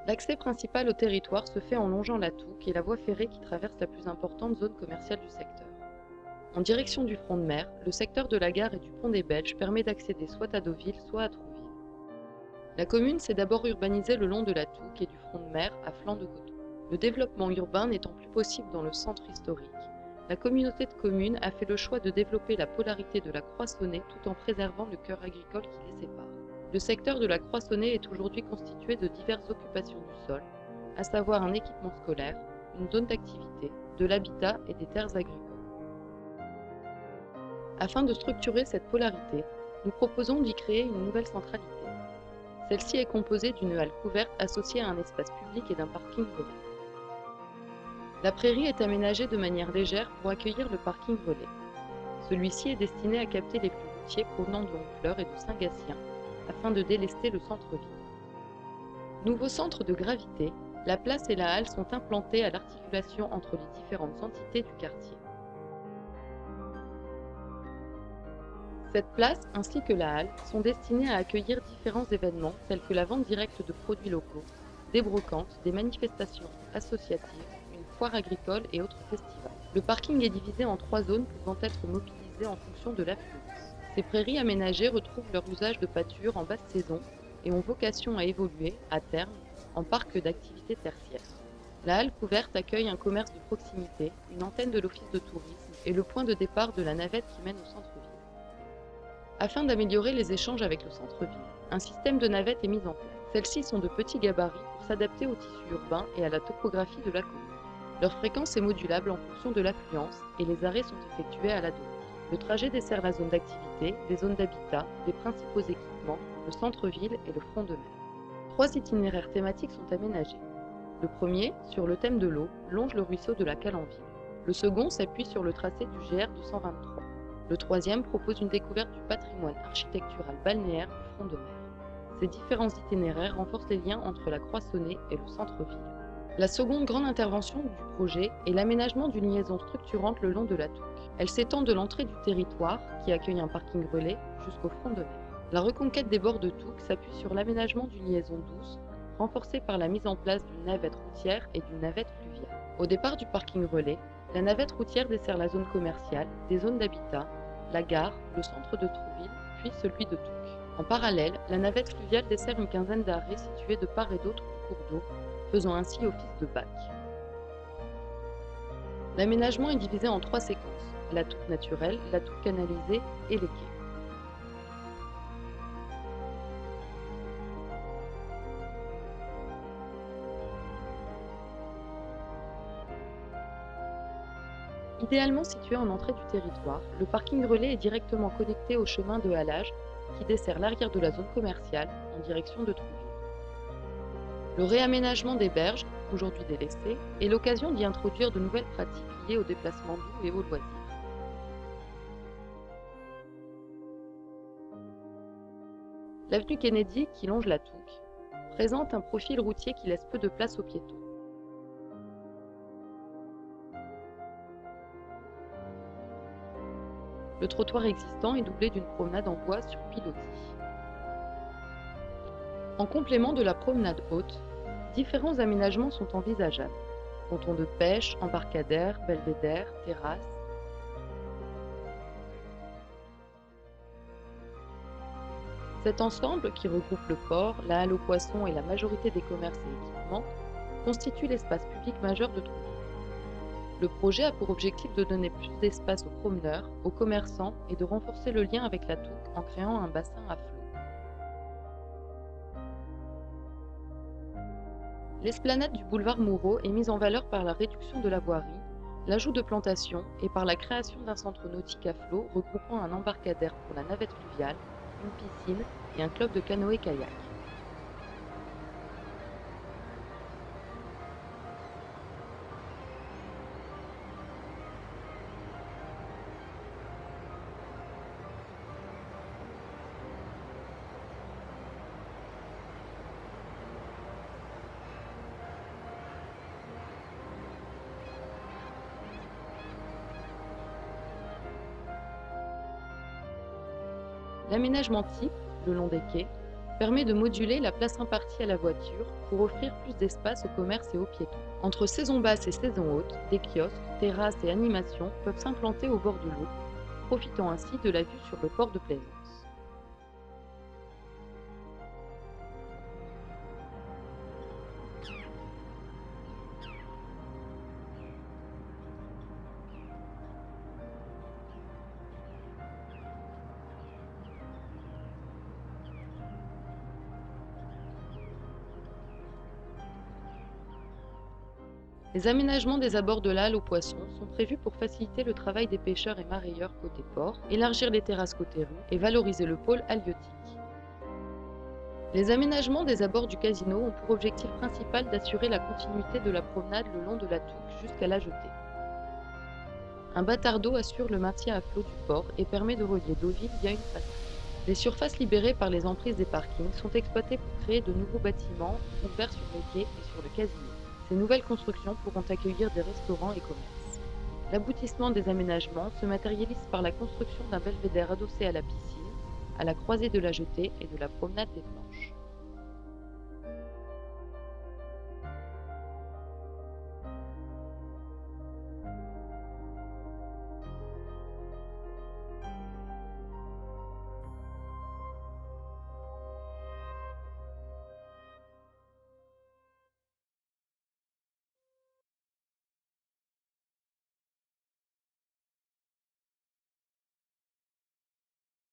L'accès principal au territoire se fait en longeant la Touques et la voie ferrée qui traverse la plus importante zone commerciale du secteur. En direction du front de mer, le secteur de la gare et du pont des Belges permet d'accéder soit à Deauville, soit à Trouville. La commune s'est d'abord urbanisée le long de la Touques et du front de mer à flanc de coteaux. Le développement urbain n'étant plus possible dans le centre historique, la communauté de communes a fait le choix de développer la polarité de la Croissonnée tout en préservant le cœur agricole qui les sépare. Le secteur de la Croissonnée est aujourd'hui constitué de diverses occupations du sol, à savoir un équipement scolaire, une zone d'activité, de l'habitat et des terres agricoles. Afin de structurer cette polarité, nous proposons d'y créer une nouvelle centralité. Celle-ci est composée d'une halle couverte associée à un espace public et d'un parking relais. La prairie est aménagée de manière légère pour accueillir le parking relais. Celui-ci est destiné à capter les flux routiers provenant de Honfleur et de Saint-Gatien, afin de délester le centre-ville. Nouveau centre de gravité, la place et la halle sont implantées à l'articulation entre les différentes entités du quartier. Cette place ainsi que la halle sont destinées à accueillir différents événements tels que la vente directe de produits locaux, des brocantes, des manifestations associatives, une foire agricole et autres festivals. Le parking est divisé en 3 zones pouvant être mobilisées en fonction de l'affluence. Ces prairies aménagées retrouvent leur usage de pâture en basse saison et ont vocation à évoluer, à terme, en parc d'activités tertiaires. La halle couverte accueille un commerce de proximité, une antenne de l'office de tourisme et le point de départ de la navette qui mène au centre-ville. Afin d'améliorer les échanges avec le centre-ville, un système de navettes est mis en place. Celles-ci sont de petits gabarits pour s'adapter au tissu urbain et à la topographie de la commune. Leur fréquence est modulable en fonction de l'affluence et les arrêts sont effectués à la demande. Le trajet dessert la zone d'activité, les zones d'habitat, les principaux équipements, le centre-ville et le front de mer. 3 itinéraires thématiques sont aménagés. Le premier, sur le thème de l'eau, longe le ruisseau de la Calenville. Le second s'appuie sur le tracé du GR 223. Le troisième propose une découverte du patrimoine architectural balnéaire du front de mer. Ces différents itinéraires renforcent les liens entre la Croissonnée et le centre-ville. La seconde grande intervention du projet est l'aménagement d'une liaison structurante le long de la Touques. Elle s'étend de l'entrée du territoire, qui accueille un parking relais, jusqu'au front de mer. La reconquête des bords de Touques s'appuie sur l'aménagement d'une liaison douce, renforcée par la mise en place d'une navette routière et d'une navette fluviale. Au départ du parking relais, la navette routière dessert la zone commerciale, des zones d'habitat, la gare, le centre de Trouville, puis celui de Touques. En parallèle, la navette fluviale dessert une quinzaine d'arrêts situés de part et d'autre du cours d'eau, faisant ainsi office de bac. L'aménagement est divisé en 3 séquences, la Touque naturelle, la Touque canalisée et les quais. Idéalement situé en entrée du territoire, le parking relais est directement connecté au chemin de halage qui dessert l'arrière de la zone commerciale en direction de Trouville. Le réaménagement des berges, aujourd'hui délaissées, est l'occasion d'y introduire de nouvelles pratiques liées au déplacement doux et aux loisirs. L'avenue Kennedy, qui longe la Touques, présente un profil routier qui laisse peu de place aux piétons. Le trottoir existant est doublé d'une promenade en bois sur pilotis. En complément de la promenade haute, différents aménagements sont envisageables. Ponton de pêche, embarcadère, belvédère, terrasse. Cet ensemble, qui regroupe le port, la halle aux poissons et la majorité des commerces et équipements, constitue l'espace public majeur de Trouville. Le projet a pour objectif de donner plus d'espace aux promeneurs, aux commerçants et de renforcer le lien avec la Touques en créant un bassin à flot. L'esplanade du boulevard Moureau est mise en valeur par la réduction de la voirie, l'ajout de plantations et par la création d'un centre nautique à flot regroupant un embarcadère pour la navette fluviale, une piscine et un club de canoë-kayak. L'aménagement type, le long des quais, permet de moduler la place impartie à la voiture pour offrir plus d'espace au commerce et aux piétons. Entre saison basse et saison haute, des kiosques, terrasses et animations peuvent s'implanter au bord de l'eau, profitant ainsi de la vue sur le port de Plaisance. Les aménagements des abords de la halle aux poissons sont prévus pour faciliter le travail des pêcheurs et marailleurs côté port, élargir les terrasses côté rue et valoriser le pôle halieutique. Les aménagements des abords du casino ont pour objectif principal d'assurer la continuité de la promenade le long de la Touques jusqu'à la jetée. Un bâtard d'eau assure le maintien à flot du port et permet de relier Deauville via une passerelle. Les surfaces libérées par les emprises des parkings sont exploitées pour créer de nouveaux bâtiments ouverts sur les quais et sur le casino. Ces nouvelles constructions pourront accueillir des restaurants et commerces. L'aboutissement des aménagements se matérialise par la construction d'un belvédère adossé à la piscine, à la croisée de la jetée et de la promenade des Planches.